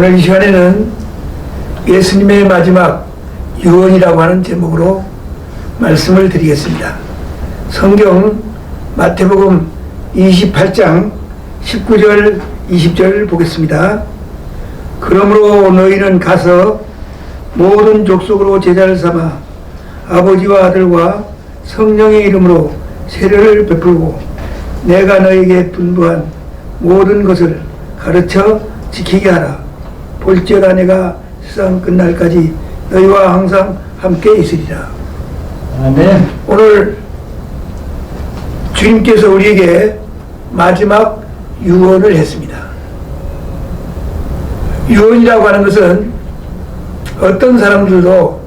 오늘 이 시간에는 예수님의 마지막 유언이라고 하는 제목으로 말씀을 드리겠습니다. 성경 마태복음 28장 19절 20절 보겠습니다. 그러므로 너희는 가서 모든 족속으로 제자를 삼아 아버지와 아들과 성령의 이름으로 세례를 베풀고 내가 너에게 분부한 모든 것을 가르쳐 지키게 하라. 볼지어다 내가 세상 끝날까지 너희와 항상 함께 있으리라. 아멘. 오늘 주님께서 우리에게 마지막 유언을 했습니다. 유언이라고 하는 것은 어떤 사람들도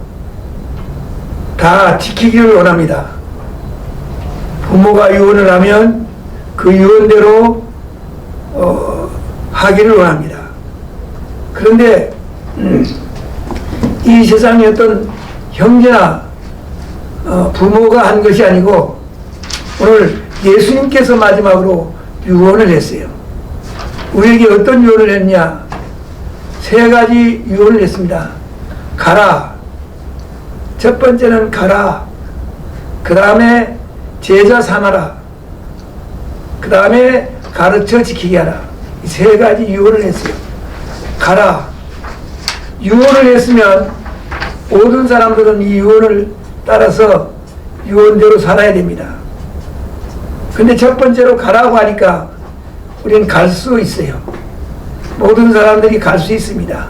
다 지키기를 원합니다. 부모가 유언을 하면 그 유언대로 하기를 원합니다. 그런데 이 세상에 어떤 형제나 부모가 한 것이 아니고 오늘 예수님께서 마지막으로 유언을 했어요. 우리에게 어떤 유언을 했냐? 세 가지 유언을 했습니다. 가라. 첫 번째는 가라. 그 다음에 제자 삼아라. 그 다음에 가르쳐 지키게 하라. 이 세 가지 유언을 했어요. 가라. 유언을 했으면 모든 사람들은 이 유언을 따라서 유언대로 살아야 됩니다. 근데 첫 번째로 가라고 하니까 우리는 갈 수 있어요. 모든 사람들이 갈 수 있습니다.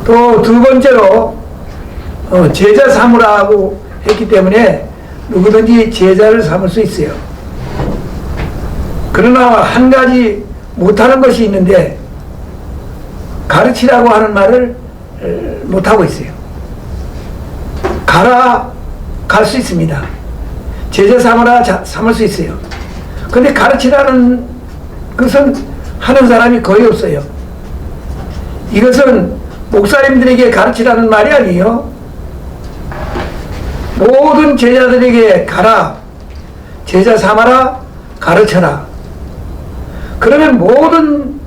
또 두 번째로 제자 삼으라고 했기 때문에 누구든지 제자를 삼을 수 있어요. 그러나 한 가지 못하는 것이 있는데 가르치라고 하는 말을 못하고 있어요. 가라, 갈 수 있습니다. 제자 삼으라, 삼을 수 있어요. 근데 가르치라는 것은 하는 사람이 거의 없어요. 이것은 목사님들에게 가르치라는 말이 아니에요. 모든 제자들에게 가라, 제자 삼아라, 가르쳐라. 그러면 모든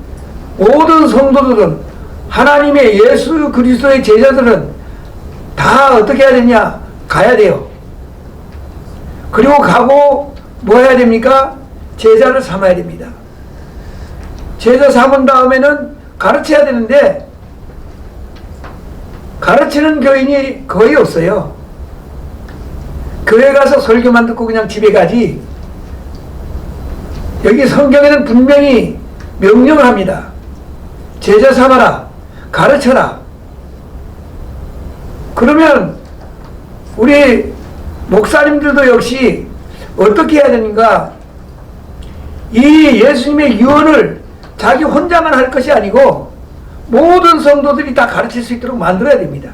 성도들은 하나님의 예수 그리스도의 제자들은 다 어떻게 해야 되냐? 가야 돼요. 그리고 가고 뭐 해야 됩니까? 제자를 삼아야 됩니다. 제자 삼은 다음에는 가르쳐야 되는데 가르치는 교인이 거의 없어요. 교회 가서 설교만 듣고 그냥 집에 가지. 여기 성경에는 분명히 명령을 합니다. 제자 삼아라, 가르쳐라. 그러면 우리 목사님들도 역시 어떻게 해야 되는가? 이 예수님의 유언을 자기 혼자만 할 것이 아니고 모든 성도들이 다 가르칠 수 있도록 만들어야 됩니다.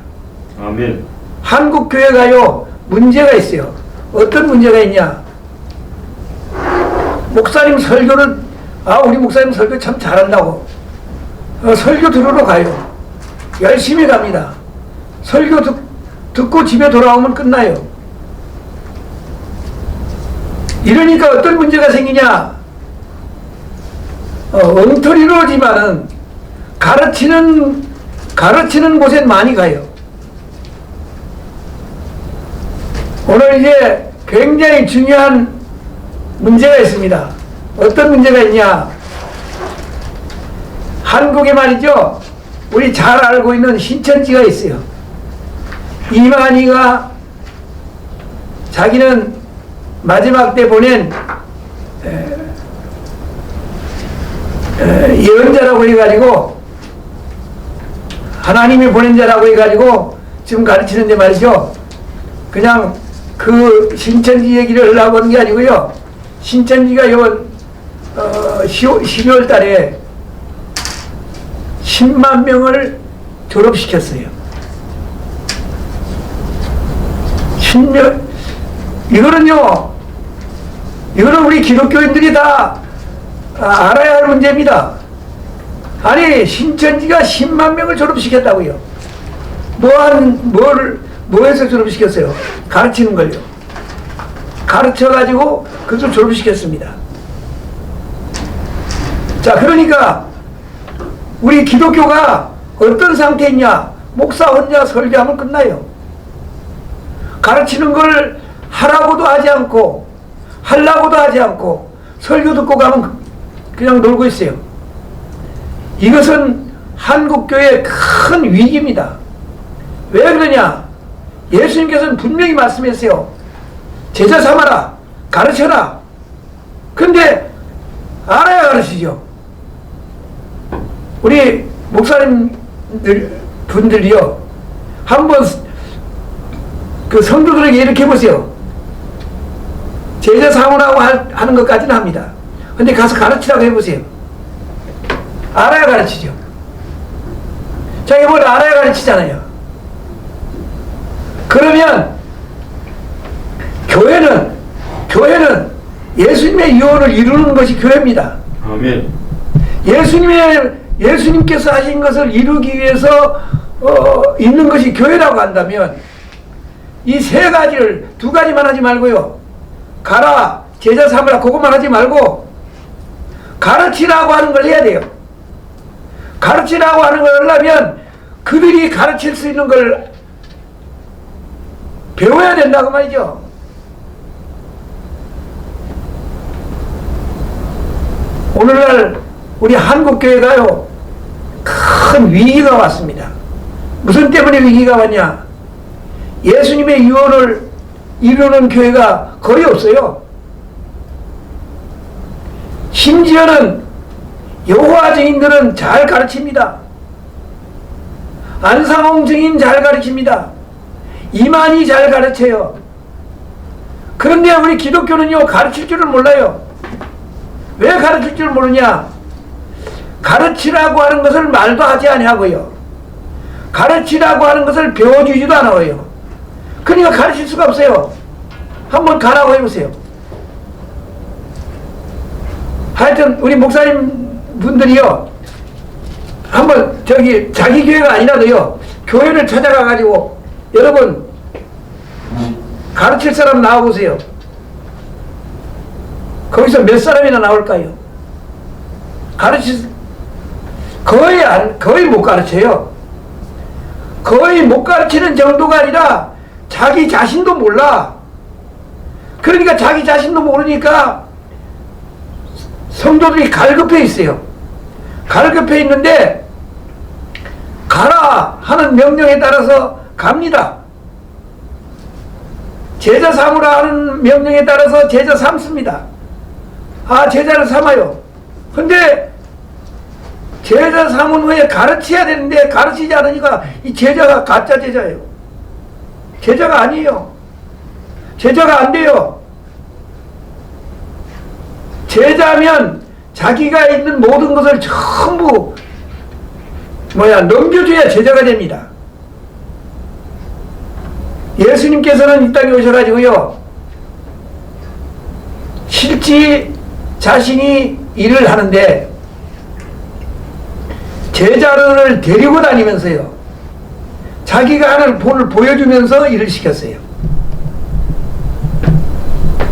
아멘. 한국 교회가요 문제가 있어요. 어떤 문제가 있냐? 목사님 설교를 우리 목사님 설교 참 잘한다고 설교 들으러 가요. 열심히 갑니다. 설교 듣고 집에 돌아오면 끝나요. 이러니까 어떤 문제가 생기냐? 엉터리로지만은 가르치는 곳엔 많이 가요. 오늘 이제 굉장히 중요한 문제가 있습니다. 어떤 문제가 있냐? 한국에 말이죠. 우리 잘 알고 있는 신천지가 있어요. 이만희가 자기는 마지막 때 보낸 예언자라고 해가지고 하나님이 보낸 자라고 해가지고 지금 가르치는데 말이죠. 그냥 그 신천지 얘기를 하려고 하는 게 아니고요. 신천지가 이번 12월 달에 10만 명을 졸업시켰어요. 10명. 이거는 우리 기독교인들이 다 알아야 할 문제입니다. 아니, 신천지가 10만 명을 졸업시켰다고요. 뭐해서 졸업시켰어요? 가르치는 걸요. 가르쳐가지고 그것을 졸업시켰습니다. 자, 그러니까 우리 기독교가 어떤 상태있냐? 목사 혼자 설교하면 끝나요. 가르치는 걸 하라고도 하지 않고 하려고도 하지 않고 설교 듣고 가면 그냥 놀고 있어요. 이것은 한국교회의 큰 위기입니다. 왜 그러냐? 예수님께서는 분명히 말씀했어요. 제자 삼아라, 가르쳐라. 근데 알아야 가르치죠. 우리 목사님들 분들이요, 한번 그 성도들에게 이렇게 해보세요. 제자 삼으라고 하는 것까지는 합니다. 근데 가서 가르치라고 해보세요. 알아야 가르치죠. 자기 뭘 알아야 가르치잖아요. 그러면 교회는 예수님의 유언을 이루는 것이 교회입니다. 아멘. 예수님께서 하신 것을 이루기 위해서 있는 것이 교회라고 한다면 이 세 가지를, 두 가지만 하지 말고요. 가라, 제자 삼으라, 그것만 하지 말고 가르치라고 하는 걸 해야 돼요. 가르치라고 하는 걸 하려면 그들이 가르칠 수 있는 걸 배워야 된다고 말이죠. 오늘날 우리 한국교회가요, 큰 위기가 왔습니다. 무슨 때문에 위기가 왔냐? 예수님의 유언을 이루는 교회가 거의 없어요. 심지어는 여호와 증인들은 잘 가르칩니다. 안상홍 증인 잘 가르칩니다. 이만희 잘 가르쳐요. 그런데 우리 기독교는요, 가르칠 줄을 몰라요. 왜 가르칠 줄 모르냐? 가르치라고 하는 것을 말도 하지 아니하고요, 가르치라고 하는 것을 배워주지도 않아요. 그러니까 가르칠 수가 없어요. 한번 가라고 해보세요. 하여튼 우리 목사님 분들이요, 한번 자기 교회가 아니라도요, 교회를 찾아가 가지고 여러분 가르칠 사람 나와보세요. 거기서 몇 사람이나 나올까요? 거의 못 가르쳐요. 거의 못 가르치는 정도가 아니라 자기 자신도 몰라. 그러니까 자기 자신도 모르니까 성도들이 갈급해 있어요. 갈급해 있는데 가라 하는 명령에 따라서 갑니다. 제자 삼으라 하는 명령에 따라서 제자 삼습니다. 제자를 삼아요. 근데 제자 삼은 후에 가르쳐야 되는데 가르치지 않으니까 이 제자가 가짜 제자예요. 제자가 아니에요. 제자가 안 돼요. 제자면 자기가 있는 모든 것을 전부 넘겨줘야 제자가 됩니다. 예수님께서는 이 땅에 오셔가지고요, 실제 자신이 일을 하는데 제자를 데리고 다니면서요, 자기가 하는 본을 보여주면서 일을 시켰어요.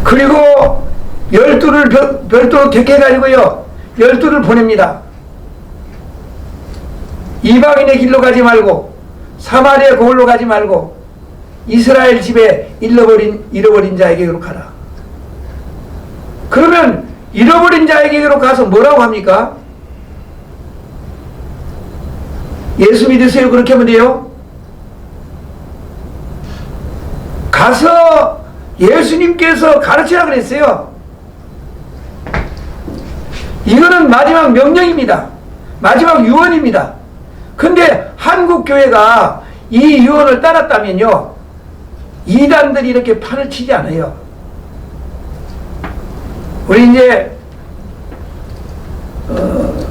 그리고 12를 별도로 택해가지고요, 12를 보냅니다. 이방인의 길로 가지 말고 사마리아 고을로 가지 말고 이스라엘 집에 잃어버린 자에게로 가라. 그러면 잃어버린 자에게로 가서 뭐라고 합니까? 예수 믿으세요, 그렇게 하면 돼요? 가서 예수님께서 가르치라 그랬어요. 이거는 마지막 명령입니다. 마지막 유언입니다. 근데 한국 교회가 이 유언을 따랐다면요, 이단들이 이렇게 판을 치지 않아요. 우리 이제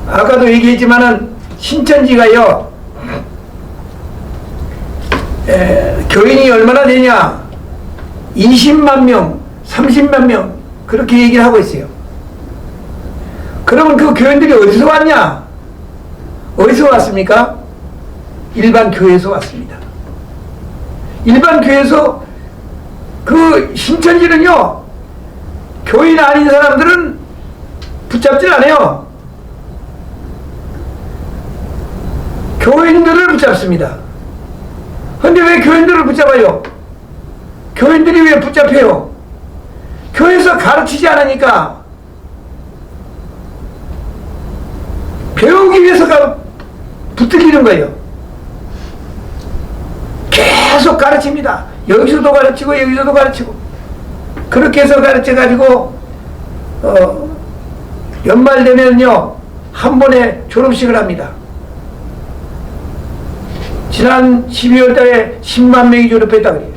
아까도 얘기했지만은 신천지가요, 교인이 얼마나 되냐? 20만 명, 30만 명 그렇게 얘기를 하고 있어요. 그러면 그 교인들이 어디서 왔냐? 어디서 왔습니까? 일반 교회에서 왔습니다. 일반 교회에서 그 신천지는요, 교인 아닌 사람들은 붙잡질 않아요. 교인들을 붙잡습니다. 근데 왜 교인들을 붙잡아요? 교인들이 왜 붙잡혀요? 교회에서 가르치지 않으니까 배우기 위해서가 붙들리는 거예요. 계속 가르칩니다. 여기서도 가르치고 여기서도 가르치고 그렇게 해서 가르쳐가지고 연말 되면요 한 번에 졸업식을 합니다. 지난 12월 달에 10만 명이 졸업했다 그래요.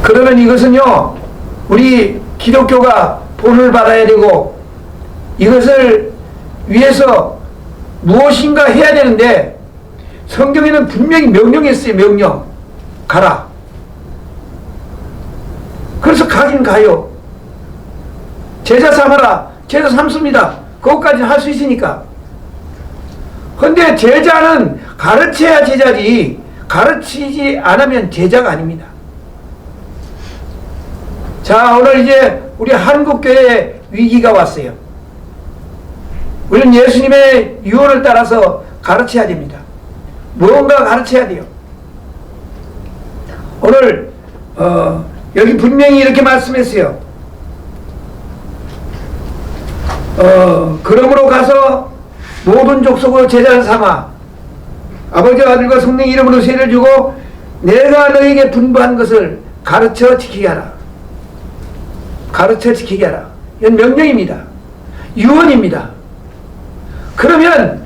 그러면 이것은요 우리 기독교가 본을 받아야 되고 이것을 위해서 무엇인가 해야 되는데 성경에는 분명히 명령했어요. 명령 가라. 그래서 가긴 가요. 제자 삼아라. 제자 삼습니다. 그것까지는 할 수 있으니까. 근데 제자는 가르쳐야 제자지 가르치지 않으면 제자가 아닙니다. 자, 오늘 이제 우리 한국교회에 위기가 왔어요. 우리는 예수님의 유언을 따라서 가르쳐야 됩니다. 무언가 가르쳐야 돼요. 오늘 여기 분명히 이렇게 말씀했어요. 그러므로 가서 모든 족속으로 제자를 삼아 아버지와 아들과 성령의 이름으로 세례를 주고 내가 너에게 분부한 것을 가르쳐 지키게 하라. 가르쳐 지키게 하라. 이건 명령입니다. 유언입니다. 그러면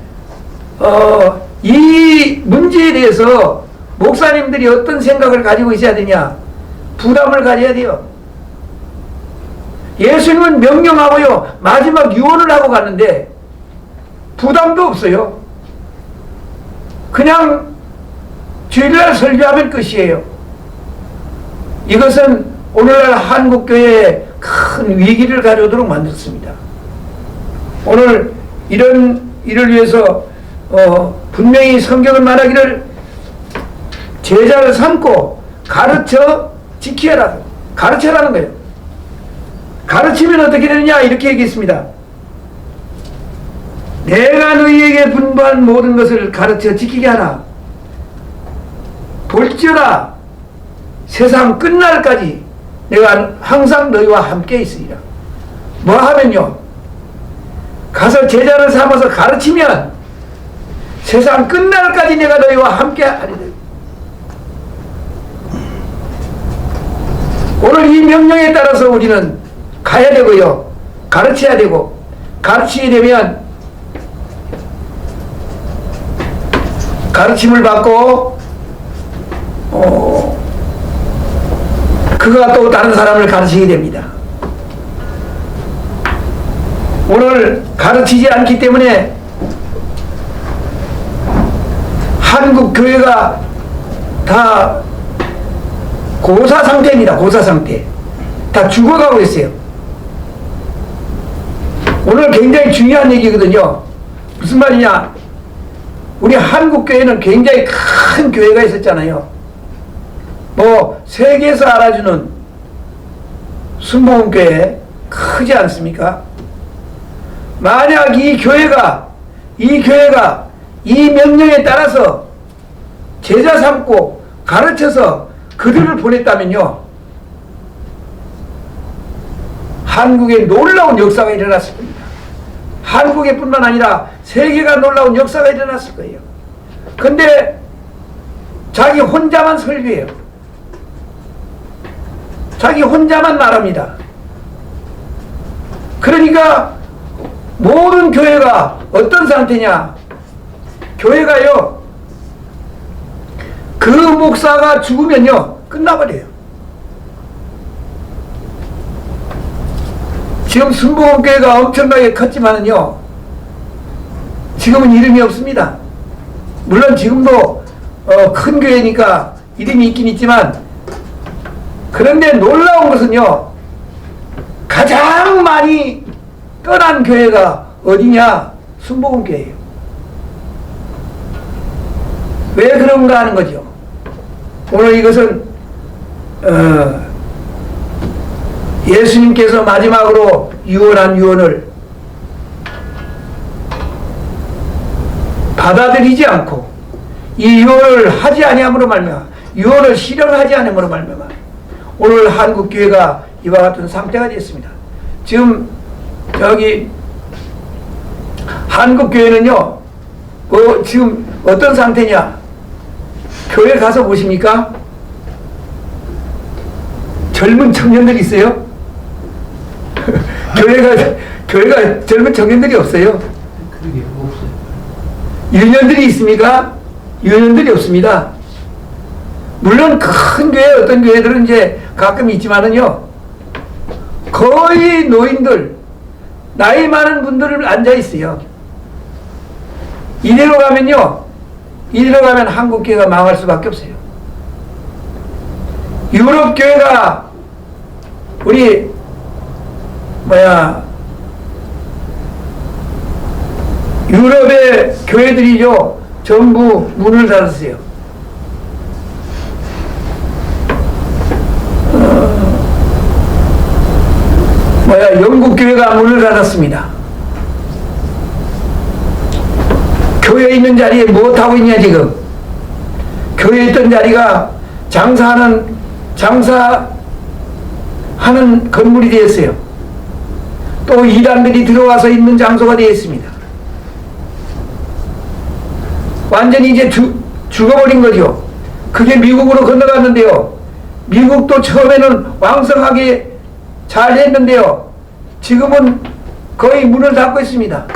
이 문제에 대해서 목사님들이 어떤 생각을 가지고 있어야 되냐? 부담을 가져야 돼요. 예수님은 명령하고요 마지막 유언을 하고 갔는데 부담도 없어요. 그냥 주일날 설교하면 끝이에요. 이것은 오늘날 한국교회에 큰 위기를 가져오도록 만들었습니다. 오늘 이런 일을 위해서 분명히 성경은 말하기를 제자를 삼고 가르쳐 지키라. 가르쳐라는 거예요. 가르치면 어떻게 되느냐 이렇게 얘기했습니다. 내가 너희에게 분부한 모든 것을 가르쳐 지키게 하라. 볼지어다 세상 끝날까지 내가 항상 너희와 함께 있으리라. 뭐 하면요 가서 제자를 삼아서 가르치면 세상 끝날까지 내가 너희와 함께 하리라. 오늘 이 명령에 따라서 우리는 가야 되고요 가르쳐야 되고 가르치게 되면 가르침을 받고 그가 또 다른 사람을 가르치게 됩니다. 오늘 가르치지 않기 때문에 한국 교회가 다 고사 상태입니다. 고사 상태. 다 죽어가고 있어요. 오늘 굉장히 중요한 얘기거든요. 무슨 말이냐? 우리 한국 교회는 굉장히 큰 교회가 있었잖아요. 뭐 세계에서 알아주는 순복음교회 크지 않습니까? 만약 이 교회가 이 명령에 따라서 제자 삼고 가르쳐서 그들을 보냈다면요 한국에 놀라운 역사가 일어났을 겁니다. 한국에 뿐만 아니라 세계가 놀라운 역사가 일어났을 거예요. 근데 자기 혼자만 설교해요. 자기 혼자만 말합니다. 그러니까 모든 교회가 어떤 상태냐? 교회가요 그 목사가 죽으면요 끝나버려요. 지금 순복음교회가 엄청나게 컸지만은요 지금은 이름이 없습니다. 물론 지금도 큰 교회니까 이름이 있긴 있지만 그런데 놀라운 것은요 가장 많이 떠난 교회가 어디냐? 순복음교회예요. 왜 그런가 하는 거죠. 오늘 이것은 예수님께서 마지막으로 유언한 유언을 받아들이지 않고 이 유언을 하지 아니함으로 말미암아 유언을 실현하지 않음으로 말미암아 오늘 한국교회가 이와 같은 상태가 됐습니다. 지금 저기 한국교회는요 지금 어떤 상태냐, 교회 가서 보십니까? 젊은 청년들이 있어요? 교회가 젊은 청년들이 없어요. 그러게 없어요. 유년들이 있습니까? 유년들이 없습니다. 물론 큰 교회, 어떤 교회들은 이제 가끔 있지만은요, 거의 노인들, 나이 많은 분들 앉아 있어요. 이대로 가면 한국 교회가 망할 수밖에 없어요. 유럽 교회가 우리 유럽의 교회들이죠, 전부 문을 닫았어요. 영국 교회가 문을 닫았습니다. 교회에 있는 자리에 무엇하고 있냐 지금? 교회에 있던 자리가 장사하는 건물이 되었어요. 또 이단들이 들어와서 있는 장소가 되었습니다. 완전히 이제 죽어버린 거죠. 그게 미국으로 건너갔는데요. 미국도 처음에는 왕성하게 잘 했는데요. 지금은 거의 문을 닫고 있습니다.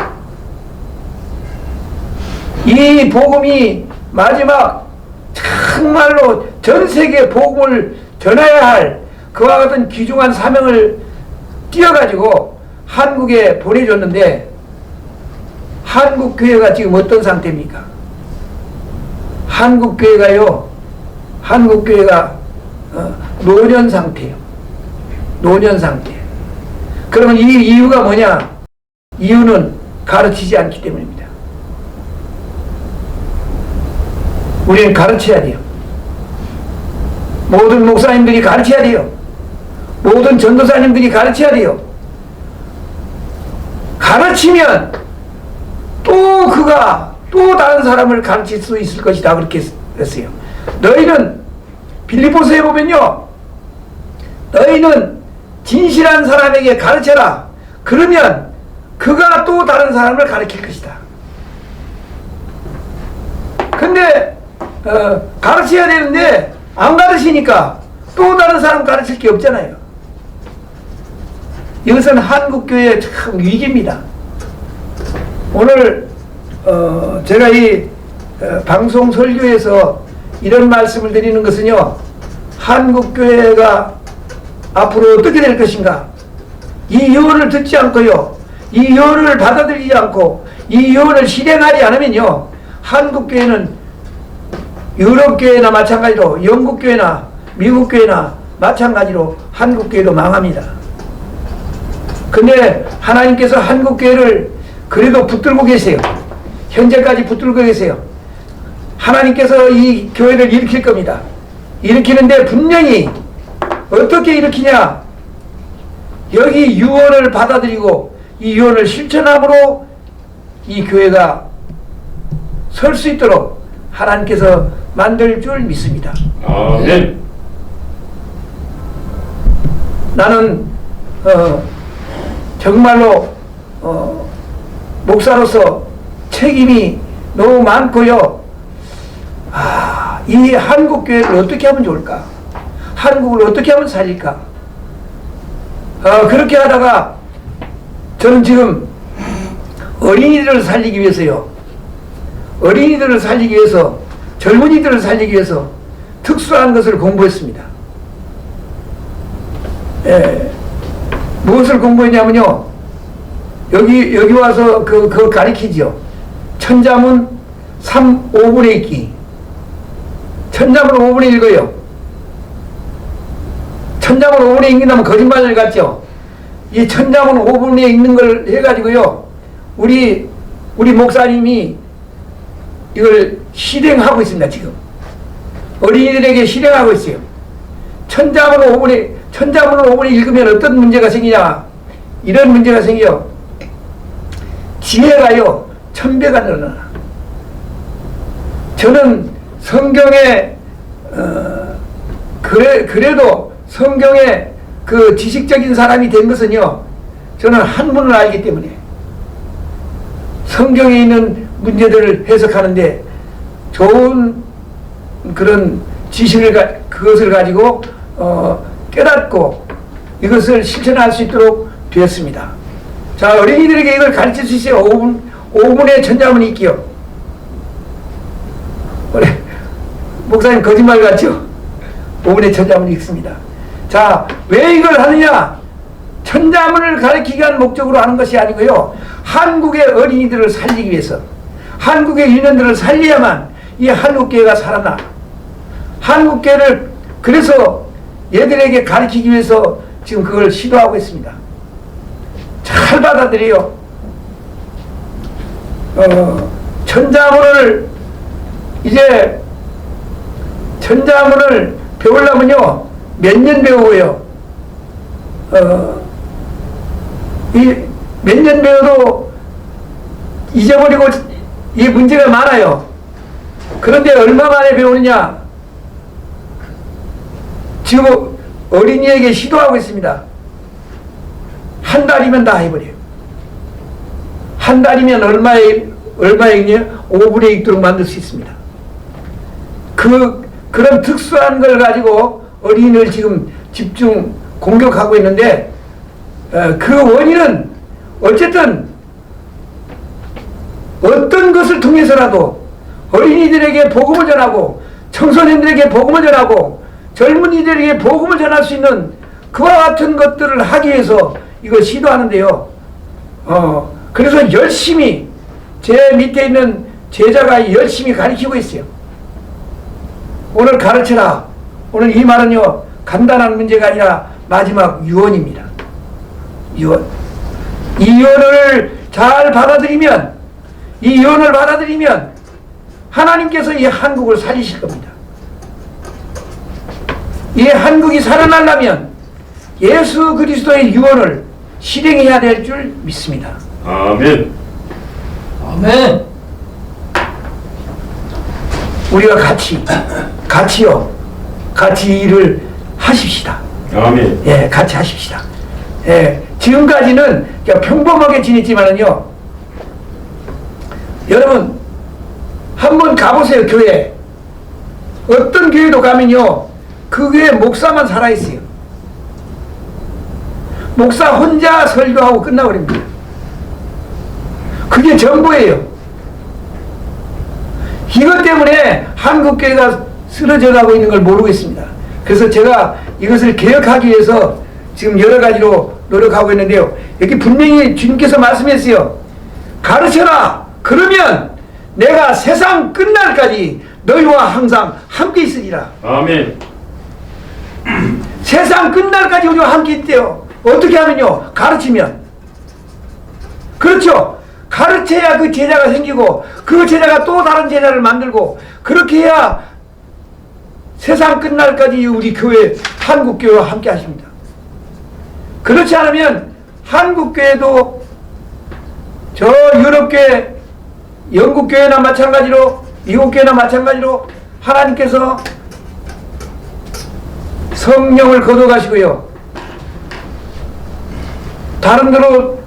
이 복음이 마지막 정말로 전 세계에 복음을 전해야 할 그와 같은 귀중한 사명을 띄어가지고 한국에 보내줬는데 한국교회가 지금 어떤 상태입니까? 한국교회가 노년 상태예요. 노년 상태. 그러면 이 이유가 뭐냐? 이유는 가르치지 않기 때문입니다. 우리는 가르쳐야 돼요. 모든 목사님들이 가르쳐야 돼요. 모든 전도사님들이 가르쳐야 돼요. 가르치면 또 그가 또 다른 사람을 가르칠 수 있을 것이다, 그렇게 했어요. 너희는 빌립보서에 보면요, 너희는 진실한 사람에게 가르쳐라. 그러면 그가 또 다른 사람을 가르칠 것이다. 근데 가르쳐야 되는데 안 가르치니까 또 다른 사람 가르칠 게 없잖아요. 이것은 한국교회의 참 위기입니다. 오늘 제가 이 방송 설교에서 이런 말씀을 드리는 것은요, 한국교회가 앞으로 어떻게 될 것인가, 이 유언을 듣지 않고요, 이 유언을 받아들이지 않고 이 유언을 실행하지 않으면요, 한국교회는 유럽교회나 마찬가지로 영국교회나 미국교회나 마찬가지로 한국교회도 망합니다. 근데 하나님께서 한국교회를 그래도 붙들고 계세요. 현재까지 붙들고 계세요. 하나님께서 이 교회를 일으킬 겁니다. 일으키는데 분명히 어떻게 일으키냐, 여기 유언을 받아들이고 이 유언을 실천함으로 이 교회가 설 수 있도록 하나님께서 만들 줄 믿습니다. 아멘. 나는 정말로 목사로서 책임이 너무 많고요. 이 한국교회를 어떻게 하면 좋을까? 한국을 어떻게 하면 살릴까? 그렇게 하다가 저는 지금 어린이들을 살리기 위해서요, 어린이들을 살리기 위해서, 젊은이들을 살리기 위해서 특수한 것을 공부했습니다. 무엇을 공부했냐면요, 여기 와서 그거 가리키죠. 천자문 5분의 읽기. 천자문 5분의 읽어요. 천자문 5분의 읽는다면 거짓말 같죠. 이 천자문 5분의 읽는 걸 해가지고요, 우리 목사님이 이걸 실행하고 있습니다. 지금 어린이들에게 실행하고 있어요. 천자문을 5분에 읽으면 어떤 문제가 생기냐, 이런 문제가 생겨. 지혜가요 1000배가 늘어나. 저는 성경에 그래도 성경에 그 지식적인 사람이 된 것은요, 저는 한문을 알기 때문에 성경에 있는 문제들을 해석하는데 좋은 그런 지식을 그것을 가지고 깨닫고 이것을 실천할 수 있도록 되었습니다. 자, 어린이들에게 이걸 가르칠 수 있어요. 5분의 천자문이 있기요. 목사님 거짓말 같죠? 5분의 천자문이 있습니다. 자, 왜 이걸 하느냐? 천자문을 가르치기 위한 목적으로 하는 것이 아니고요, 한국의 어린이들을 살리기 위해서, 한국의 유년들을 살려야만 이 한국교회가 살아나. 한국교회를 그래서 얘들에게 가르치기 위해서 지금 그걸 시도하고 있습니다. 잘 받아들여요. 천자문을 이제 천자문을 배우려면요 몇 년 배우고요. 몇 년 배워도 잊어버리고 이 문제가 많아요. 그런데 얼마 만에 배우느냐? 지금 어린이에게 시도하고 있습니다. 한 달이면 다 해버려요. 한 달이면 얼마에 5분의 있도록 만들 수 있습니다. 그런 특수한 걸 가지고 어린이를 지금 집중 공격하고 있는데, 그 원인은 어쨌든 어떤 것을 통해서라도 어린이들에게 복음을 전하고 청소년들에게 복음을 전하고 젊은이들에게 복음을 전할 수 있는 그와 같은 것들을 하기 위해서 이거 시도하는데요. 그래서 열심히 제 밑에 있는 제자가 열심히 가르치고 있어요. 오늘 가르쳐라. 오늘 이 말은요 간단한 문제가 아니라 마지막 유언입니다. 유언. 이 유언을 잘 받아들이면, 이 유언을 받아들이면 하나님께서 이 한국을 살리실 겁니다. 이 한국이 살아나려면 예수 그리스도의 유언을 실행해야 될 줄 믿습니다. 아멘. 아멘. 우리가 같이 일을 하십시다. 아멘. 예, 같이 하십시다. 예, 지금까지는 그냥 평범하게 지냈지만은요, 여러분 한번 가보세요. 교회 어떤 교회도 가면요 그 교회 목사만 살아있어요. 목사 혼자 설교하고 끝나버립니다. 그게 전부예요. 이것 때문에 한국교회가 쓰러져 가고 있는 걸 모르고 있습니다. 그래서 제가 이것을 개혁하기 위해서 지금 여러 가지로 노력하고 있는데요, 여기 분명히 주님께서 말씀했어요. 가르쳐라. 그러면 내가 세상 끝날까지 너희와 항상 함께 있으리라. 아멘. 세상 끝날까지 우리와 함께 있대요. 어떻게 하면요? 가르치면. 그렇죠. 가르쳐야 그 제자가 생기고 그 제자가 또 다른 제자를 만들고, 그렇게 해야 세상 끝날까지 우리 교회 한국교회와 함께 하십니다. 그렇지 않으면 한국교회도 저 유럽교회, 영국교회나 마찬가지로, 미국교회나 마찬가지로 하나님께서 성령을 거둬가시고요, 다른 데로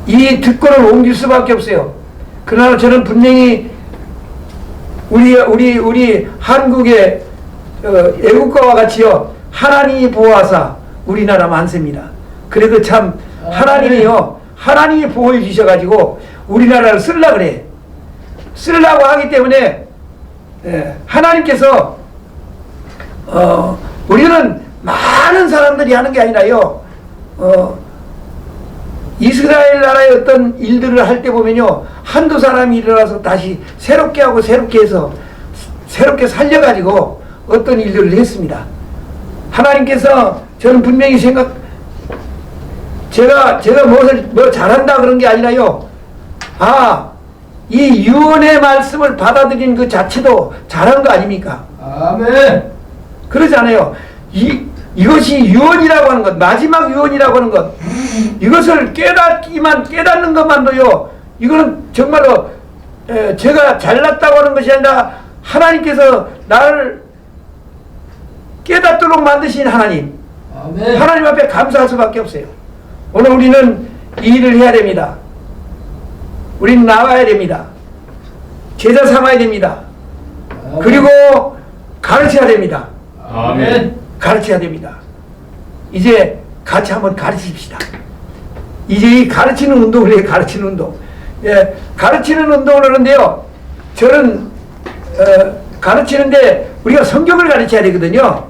이 특권을 옮길 수밖에 없어요. 그러나 저는 분명히 우리 한국의 애국가와 같이요, 하나님이 보호하사 우리나라 만세입니다. 그래도 참 하나님이요, 하나님이 보호해 주셔가지고 우리나라를 쓰려고 그래. 쓰려고 하기 때문에 하나님께서 우리는 많은 사람들이 하는 게 아니라요, 이스라엘 나라의 어떤 일들을 할 때 보면요, 한두 사람이 일어나서 다시 새롭게 하고 새롭게 해서 새롭게 살려가지고 어떤 일들을 했습니다. 하나님께서, 저는 분명히 제가 뭐 잘한다 그런 게 아니라요, 이 유언의 말씀을 받아들인 그 자체도 잘한 거 아닙니까? 아멘. 그러지 않아요. 이것이 유언이라고 하는 것, 마지막 유언이라고 하는 것, 이것을 깨닫는 것만도요, 이거는 정말로 제가 잘났다고 하는 것이 아니라 하나님께서 나를 깨닫도록 만드신 하나님, 아멘. 하나님 앞에 감사할 수밖에 없어요. 오늘 우리는 이 일을 해야 됩니다. 우리는 나와야 됩니다. 제자 삼아야 됩니다. 아멘. 그리고 가르쳐야 됩니다. 아멘. 가르쳐야 됩니다. 이제 같이 한번 가르칩시다. 이제 이 가르치는 운동을 해요. 가르치는 운동. 예, 가르치는 운동을 하는데요. 저는 가르치는데 우리가 성경을 가르쳐야 되거든요.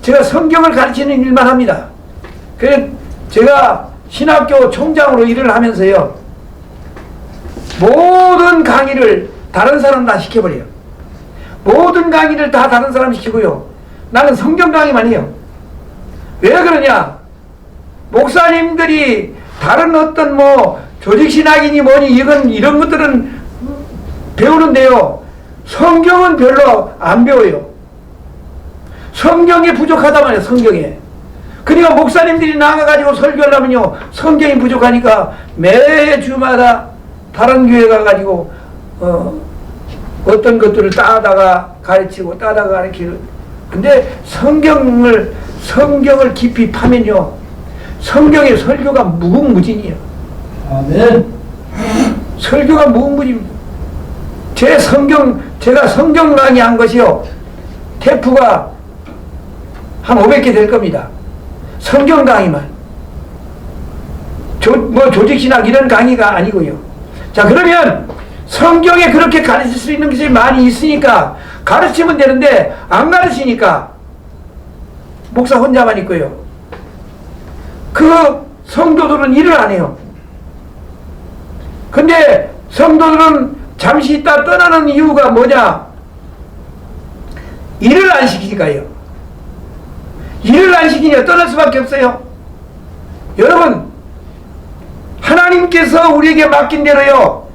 제가 성경을 가르치는 일만 합니다. 그래서 제가 신학교 총장으로 일을 하면서요. 모든 강의를 다른 사람 다 시켜버려요. 모든 강의를 다 다른 사람 시키고요. 나는 성경 강의만 해요. 왜 그러냐? 목사님들이 다른 어떤 뭐 조직신학이니 뭐니 이런 것들은 배우는데요. 성경은 별로 안 배워요. 성경이 부족하단 말이에요. 성경에. 그러니까 목사님들이 나가가지고 설교를 하면요. 성경이 부족하니까 매주마다 다른 교회 가가지고 어떤 것들을 따다가 가르치고 따다가 가르치고. 근데 성경을 깊이 파면요. 성경의 설교가 무궁무진이에요. 아멘. 설교가 무궁무진입니다. 제가 성경 강의 한 것이요. 테프가 한 500개 될 겁니다. 성경 강의만. 조직신학 이런 강의가 아니고요. 자, 그러면 성경에 그렇게 가르칠 수 있는 것이 많이 있으니까 가르치면 되는데 안 가르치니까 목사 혼자만 있고요. 그 성도들은 일을 안 해요. 근데 성도들은 잠시 있다 떠나는 이유가 뭐냐? 일을 안 시키니까요. 일을 안 시키니까 떠날 수밖에 없어요. 여러분, 하나님께서 우리에게 맡긴 대로요.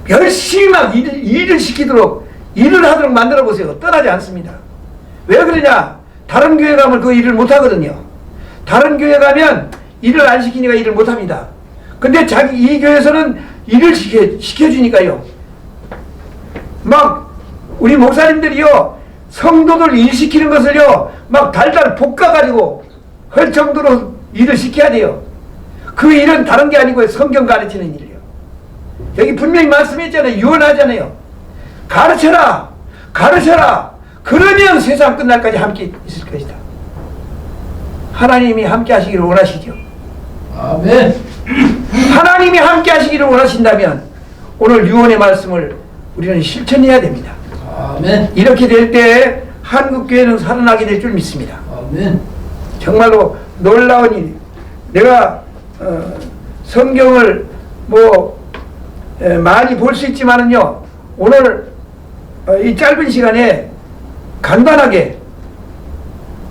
열심히 막 일을 시키도록 일을 하도록 만들어 보세요. 떠나지 않습니다. 왜 그러냐? 다른 교회 가면 그 일을 못 하거든요. 다른 교회 가면 일을 안 시키니까 일을 못 합니다. 근데 이 교회에서는 일을 시켜주니까요. 막 우리 목사님들이요. 성도들 일 시키는 것을요. 막 달달 볶아가지고 할 정도로 일을 시켜야 돼요. 그 일은 다른 게 아니고 성경 가르치는 일이에요. 여기 분명히 말씀했잖아요. 유언하잖아요. 가르쳐라. 가르쳐라. 그러면 세상 끝날까지 함께 있을 것이다. 하나님이 함께 하시기를 원하시죠. 아멘. 하나님이 함께 하시기를 원하신다면 오늘 유언의 말씀을 우리는 실천해야 됩니다. 아멘. 이렇게 될 때 한국교회는 살아나게 될 줄 믿습니다. 아멘. 정말로 놀라운 일. 내가 성경을 많이 볼 수 있지만은요. 오늘 이 짧은 시간에 간단하게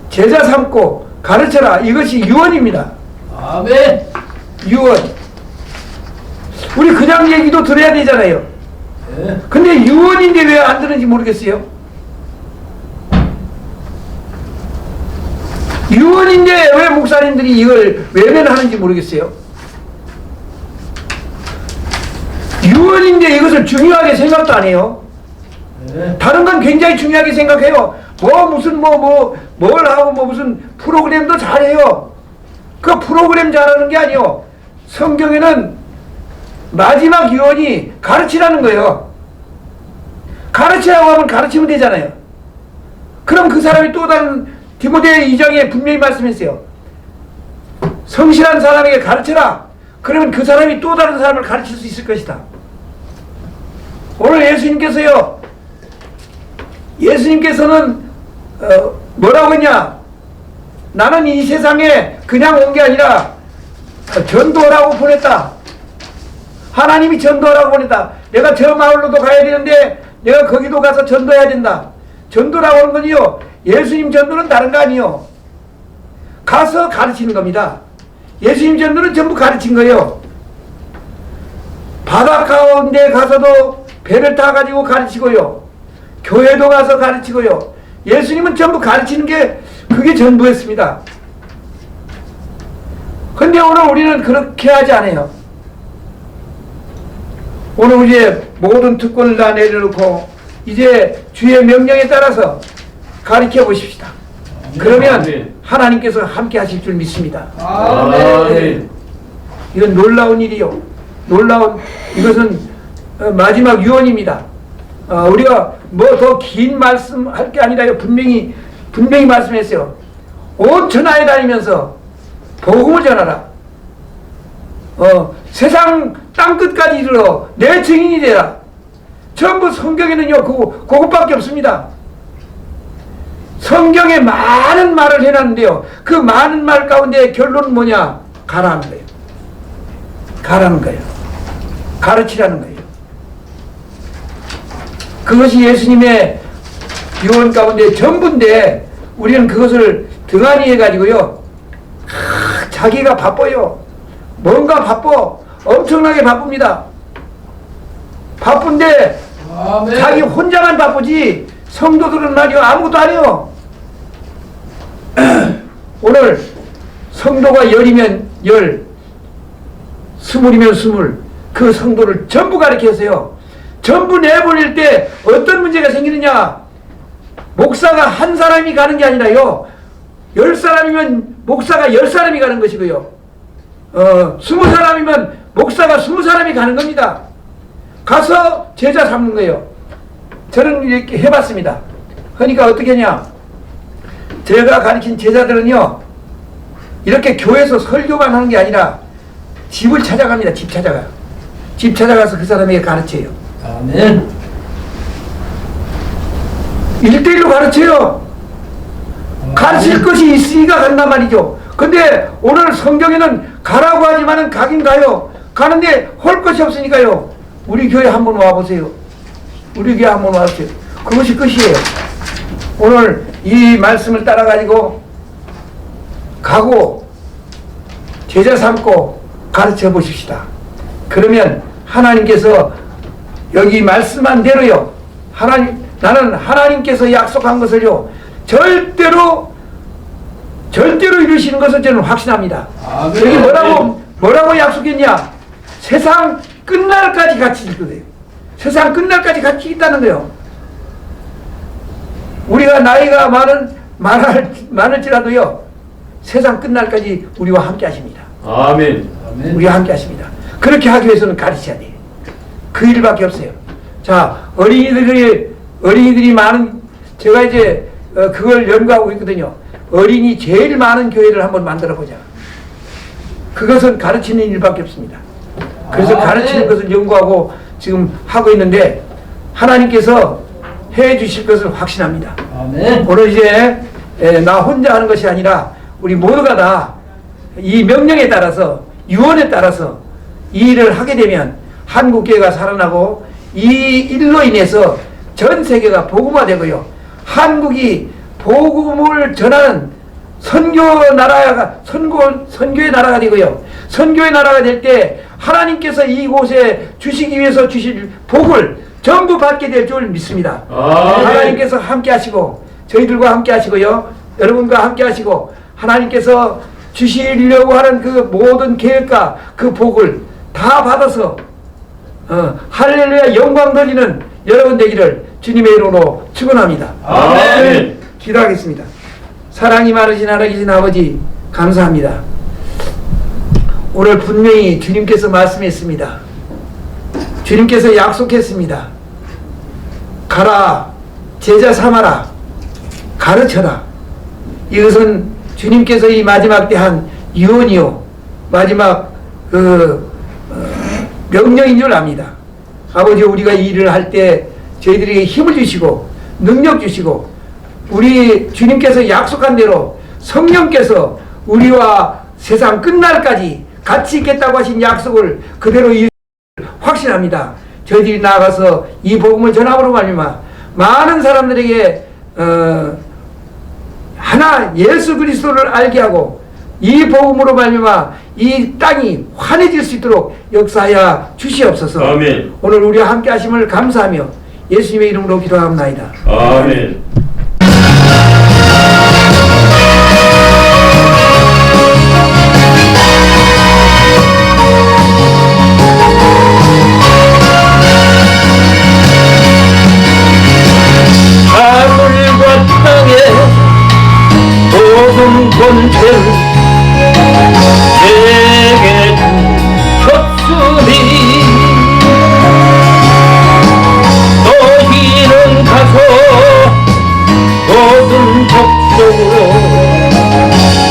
제자 삼고 가르쳐라. 이것이 유언입니다. 아멘. 유언. 우리 그냥 얘기도 들어야 되잖아요. 네. 근데 유언인데 왜 안 들은지 모르겠어요. 유언인데 왜 목사님들이 이걸 외면하는지 모르겠어요. 유언인데 이것을 중요하게 생각도 안 해요. 네. 다른 건 굉장히 중요하게 생각해요. 뭘 하고 무슨 프로그램도 잘해요. 그 프로그램 잘하는 게 아니요. 성경에는 마지막 유언이 가르치라는 거예요. 가르치라고 하면 가르치면 되잖아요. 그럼 그 사람이 또 다른 디모데 2장에 분명히 말씀했어요. 성실한 사람에게 가르쳐라. 그러면 그 사람이 또 다른 사람을 가르칠 수 있을 것이다. 오늘 예수님께서는 뭐라고 했냐? 나는 이 세상에 그냥 온 게 아니라 전도하라고 보냈다. 하나님이 전도하라고 보냈다. 내가 저 마을로도 가야 되는데 내가 거기도 가서 전도해야 된다. 전도라고 하는 건요. 예수님 전도는 다른 거 아니요. 가서 가르치는 겁니다. 예수님 전도는 전부 가르친 거예요. 바다 가운데 가서도 배를 타가지고 가르치고요. 교회도 가서 가르치고요. 예수님은 전부 가르치는 게 그게 전부였습니다. 근데 오늘 우리는 그렇게 하지 않아요. 오늘 이제 모든 특권을 다 내려놓고 이제 주의 명령에 따라서 가르쳐 보십시다. 그러면 아멘. 하나님께서 함께 하실 줄 믿습니다. 아멘. 이건 놀라운 일이요. 놀라운, 이것은 마지막 유언입니다. 우리가 뭐 더 긴 말씀 할 게 아니라요. 분명히 말씀했어요. 온 천하에 다니면서 복음을 전하라. 세상 땅끝까지 이르러 내 증인이 되라. 전부 성경에는요, 그것밖에 없습니다. 성경에 많은 말을 해놨는데요. 그 많은 말 가운데 결론은 뭐냐? 가라는 거예요. 가라는 거예요. 가르치라는 거예요. 그것이 예수님의 유언 가운데 전부인데 우리는 그것을 등한히 해가지고요. 자기가 바빠요. 뭔가 바빠. 엄청나게 바쁩니다. 바쁜데 아멘. 자기 혼자만 바쁘지 성도들은 말이요 아무것도 안 해요. 오늘 성도가 열이면 열, 스물이면 스물, 그 성도를 전부 가르쳐서요. 전부 내보낼 때 어떤 문제가 생기느냐? 목사가 한 사람이 가는 게 아니라요. 10사람이면 목사가 10사람이 가는 것이고요. 20사람이면 목사가 20사람이 가는 겁니다. 가서 제자 삼는 거예요. 저는 이렇게 해봤습니다. 그러니까 어떻게 하냐? 제가 가르친 제자들은요, 이렇게 교회에서 설교만 하는 게 아니라 집을 찾아갑니다. 집 찾아가요. 집 찾아가서 그 사람에게 가르쳐요. 아멘. 1대1로 가르쳐요. 가르칠 것이 있으니까 간단 말이죠. 근데 오늘 성경에는 가라고 하지만은 가긴 가요. 가는데 할 것이 없으니까요. 우리 교회 한번 와보세요. 우리 교회 한번 와보세요. 그것이 끝이에요. 오늘 이 말씀을 따라가지고 가고 제자 삼고 가르쳐 보십시다. 그러면 하나님께서 여기 말씀한 대로요. 나는 하나님께서 약속한 것을요. 절대로 이루시는 것을 저는 확신합니다. 아멘. 여기 뭐라고 약속했냐? 세상 끝날까지 같이 있거든요. 세상 끝날까지 같이 있다는 거예요. 우리가 나이가 많을지라도요. 세상 끝날까지 우리와 함께 하십니다. 아멘. 아멘. 우리와 함께 하십니다. 그렇게 하기 위해서는 가르쳐야 돼요. 그 일밖에 없어요. 자, 어린이들이 많은, 제가 이제 그걸 연구하고 있거든요. 어린이 제일 많은 교회를 한번 만들어 보자. 그것은 가르치는 일밖에 없습니다. 그래서 가르치는 것을 연구하고 지금 하고 있는데 하나님께서 해 주실 것을 확신합니다. 아멘. 오늘 이제 나 혼자 하는 것이 아니라 우리 모두가 다 이 명령에 따라서 유언에 따라서 이 일을 하게 되면 한국교회가 살아나고 이 일로 인해서 전 세계가 복음화되고요. 한국이 복음을 전하는 선교의 나라가 되고요. 선교의 나라가 될 때 하나님께서 이곳에 주시기 위해서 주실 복을 전부 받게 될 줄 믿습니다. 하나님께서 함께 하시고 저희들과 함께 하시고요. 여러분과 함께 하시고 하나님께서 주시려고 하는 그 모든 계획과 그 복을 다 받아서 할렐루야 영광 돌리는 여러분 되기를 주님의 이름으로 축원합니다. 아멘. 기도하겠습니다. 사랑이 많으신 하나님 아버지 감사합니다. 오늘 분명히 주님께서 말씀했습니다. 주님께서 약속했습니다. 가라, 제자 삼아라, 가르쳐라. 이것은 주님께서 이 마지막 때 한 유언이요, 마지막 명령인 줄 압니다. 아버지, 우리가 이 일을 할 때 저희들에게 힘을 주시고 능력 주시고 우리 주님께서 약속한 대로 성령께서 우리와 세상 끝날까지 같이 있겠다고 하신 약속을 그대로 확신합니다. 저희들이 나아가서 이 복음을 전함으로 말미암아 많은 사람들에게 하나 예수 그리스도를 알게 하고 이 복음으로 말미암아 이 땅이 환해질 수 있도록 역사하여 주시옵소서. 아멘. 오늘 우리와 함께 하심을 감사하며 예수님의 이름으로 기도하옵나이다. 아멘. 권세를 내게 주셨으니 너희는 가서 모든 족속으로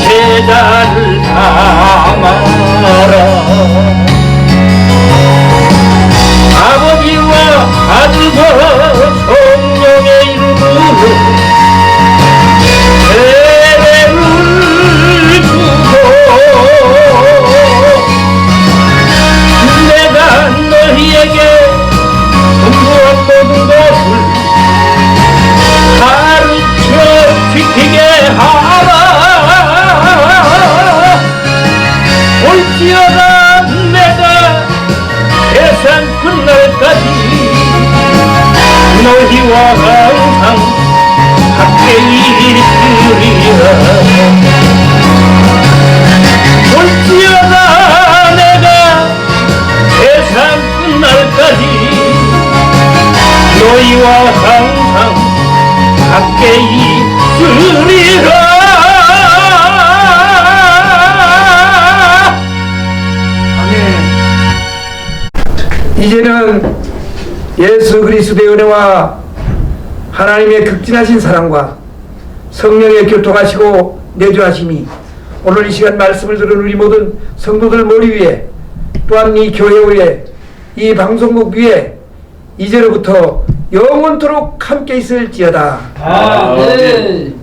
제자를 삼아라. 아버지와 아들과 성령의 이름으로 세례를 주고 내가 너희에게 전부한 모든 것을 가르쳐 지키게 하라. 올지어다 내가 세상 끝날까지 너희와 항상 함께 있으리라. 올지어다 내가 세상 끝날까지 너희와 항상 함께 있으리라. 이제는 예수 그리스도의 은혜와 하나님의 극진하신 사랑과 성령의 교통하시고 내주하심이 오늘 이 시간 말씀을 들은 우리 모든 성도들 머리 위에 또한 이 교회 위에 이 방송국 위에 이제로부터 영원토록 함께 있을지어다. 아멘.